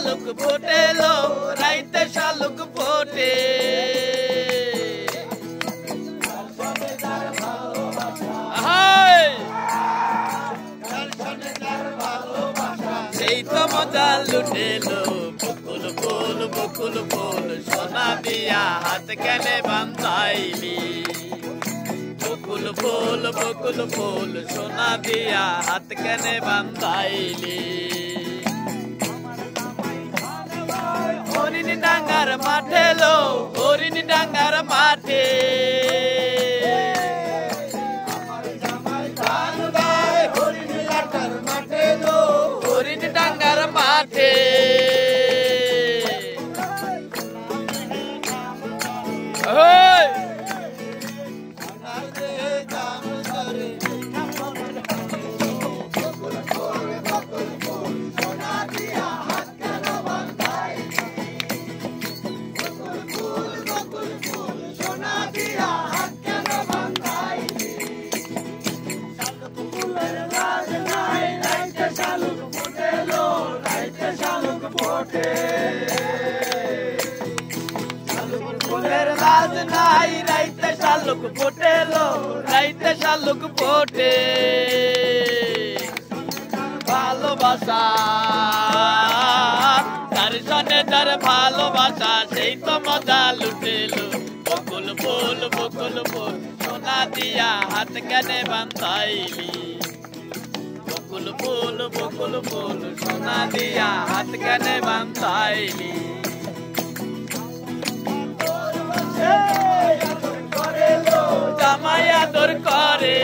শালুক ফোটেলো রাইতে শালুক ফোটে সেই তো মজা লুটেলো বকুল ফুল সোনা দিয়া হাত কেনে বান্ধাইলি বকুল ফুল সোনা দিয়া হাত কেনে বান্ধাইলি হরিণ ডাঙ্গার মাঠে লো হরিণ ডাঙ্গার মাঠে হরিণ ডাঙ্গার মাঠে ফুলের লাজ নাই রাইতে শালুক ফোটেলো রাইতে শালুক ফোটে ভালোবাসা তার সনে তার ভালোবাসা সেই তো মজা লুটেলো বকুল ফুল সোনা দিয়া হাত কেনে বান্ধাইলি বকুল ফুল সোনা দিয়া হাত কেনে বান্ধাইলি জামাই আদর করে